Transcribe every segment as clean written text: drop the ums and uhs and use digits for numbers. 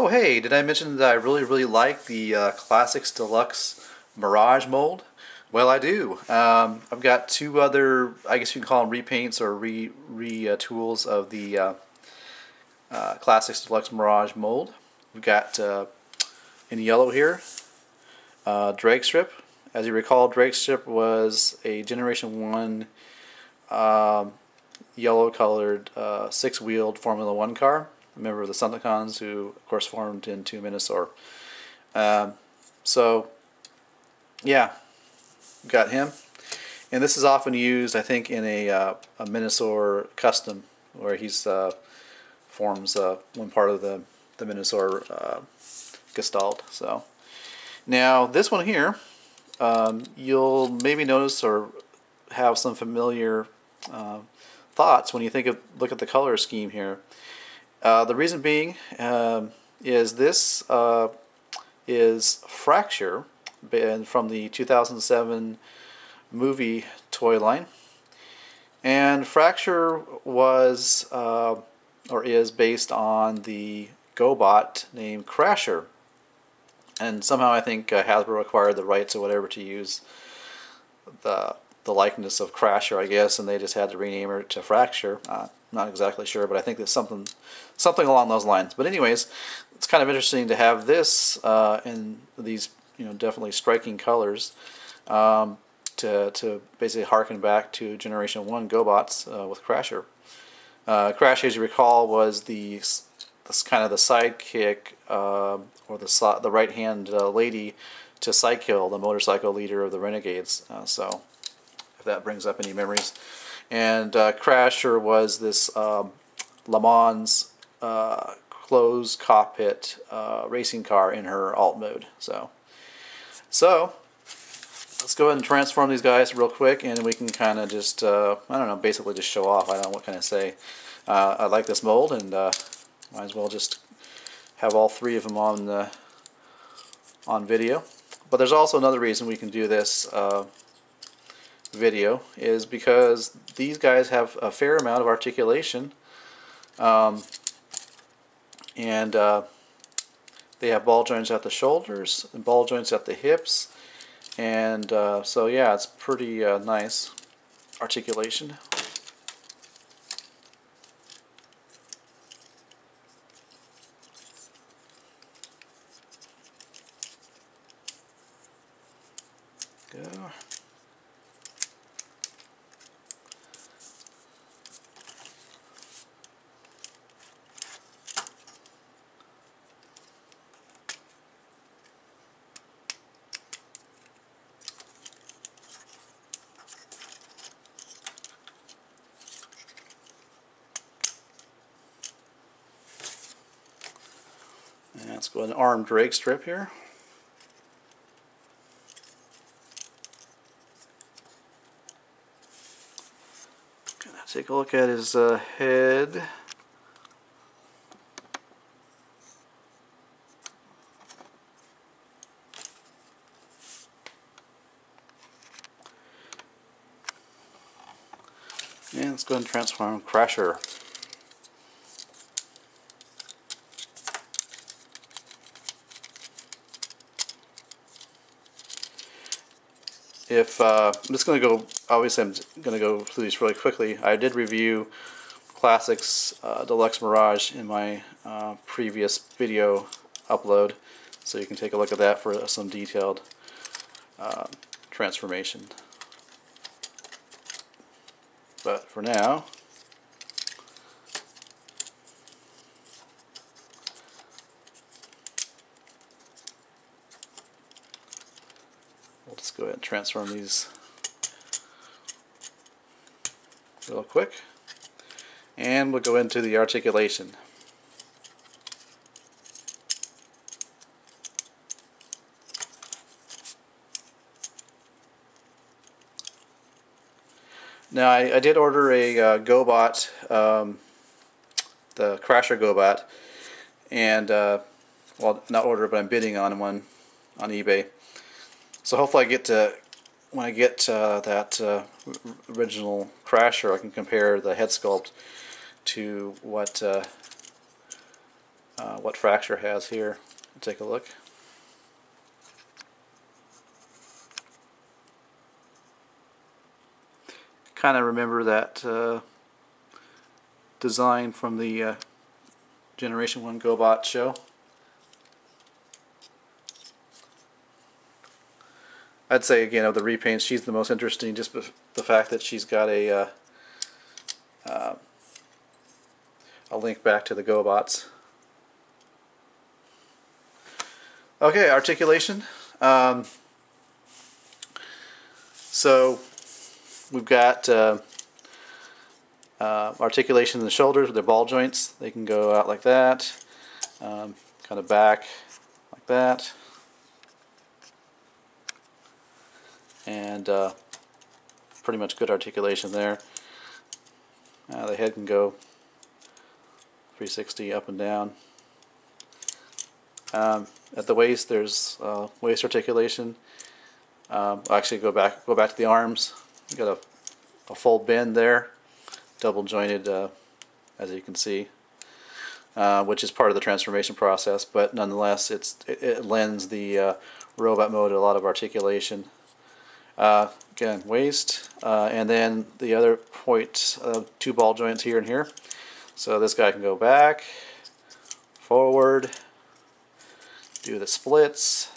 Oh hey, did I mention that I really like the Classics Deluxe Mirage mold? Well, I do. I've got two other, I guess you can call them repaints or tools of the Classics Deluxe Mirage mold. We've got in yellow here, Dragstrip. As you recall, Dragstrip was a Generation 1 yellow colored six-wheeled Formula One car. A member of the Sunticons, who of course formed into Minosaur. So yeah, got him, and this is often used, I think, in a Minosaur custom where he's forms one part of the Minosaur gestalt. So now this one here, you'll maybe notice or have some familiar thoughts when you look at the color scheme here. The reason being is this is Fracture from the 2007 movie toy line, and Fracture was or is based on the GoBot named Crasher, and somehow I think Hasbro acquired the rights or whatever to use the likeness of Crasher, I guess, and they just had to rename it to Fracture. Not exactly sure, but I think it's something along those lines. But anyways, it's kind of interesting to have this in these, definitely striking colors, to basically harken back to Generation 1 GoBots with Crasher. Crasher, as you recall, was this kind of the sidekick or the right hand lady to Cykill, the motorcycle leader of the Renegades. So if that brings up any memories. And Crasher was this Le Mans closed cockpit racing car in her alt mode. So let's go ahead and transform these guys real quick, and we can kind of just, I don't know, basically just show off. I don't know what can I say. I like this mold, and might as well just have all three of them on video. But there's also another reason we can do this video, is because these guys have a fair amount of articulation, and they have ball joints at the shoulders and ball joints at the hips, and so yeah, it's pretty nice articulation. Go. And let's go ahead and arm Dragstrip here. Take a look at his head. And let's go ahead and transform Crasher. I'm just going to go, obviously I'm going to go through these really quickly. I did review Classics Deluxe Mirage in my previous video upload, so you can take a look at that for some detailed transformation. But for now, we'll just go ahead and transform these real quick, and we'll go into the articulation. Now I did order a GoBot, the Crasher GoBot, and well, not order, but I'm bidding on one on eBay. So hopefully when I get that original Crasher, I can compare the head sculpt to what what fracture has here. Take a look. Kind of remember that design from the Generation 1 GoBot show. I'd say again of the repaints, she's the most interesting, just the fact that she's got a link back to the GoBots. Okay, articulation. So we've got articulation in the shoulders with their ball joints. They can go out like that, kind of back like that, and pretty much good articulation there. The head can go 360 up and down. At the waist, there's waist articulation. I'll actually go back to the arms. You got a full bend there, double jointed, as you can see, which is part of the transformation process. But nonetheless, it lends the robot mode a lot of articulation. Again, waist, and then the other point, two ball joints here and here. So this guy can go back, forward, do the splits,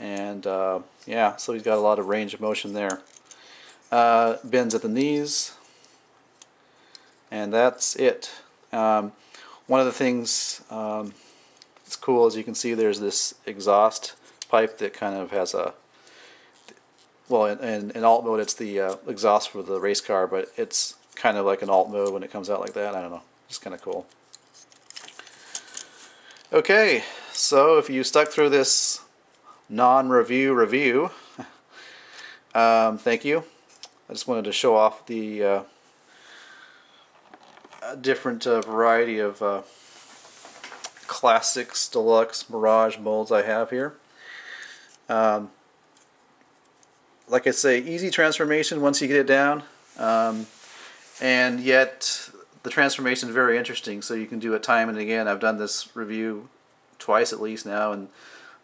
and yeah, so he's got a lot of range of motion there. Bends at the knees, and that's it. One of the things that's cool, as you can see, there's this exhaust pipe that kind of has a, well, in alt mode it's the exhaust for the race car, but it's kind of like an alt mode when it comes out like that. I don't know, just kind of cool. Okay, so if you stuck through this non-review, thank you. I just wanted to show off the different variety of Classic Deluxe Mirage molds I have here. Like I say, easy transformation once you get it down, and yet the transformation is very interesting, so you can do it time and again. I've done this review twice at least now, and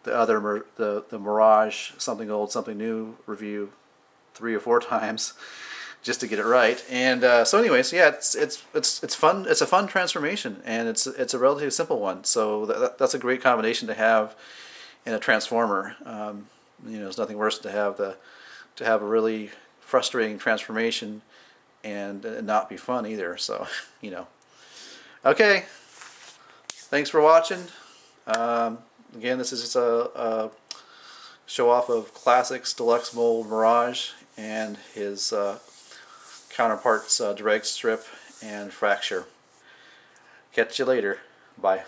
the other the Mirage Something Old Something New review 3 or 4 times just to get it right. And so anyways, yeah, it's fun. It's a fun transformation, and it's a relatively simple one. So that's a great combination to have in a transformer. You know, there's nothing worse to have a really frustrating transformation and not be fun either. So you know. Okay, thanks for watching. Again, this is just a show off of Classic's Deluxe Mold Mirage and his counterparts Dragstrip and Fracture. Catch you later. Bye.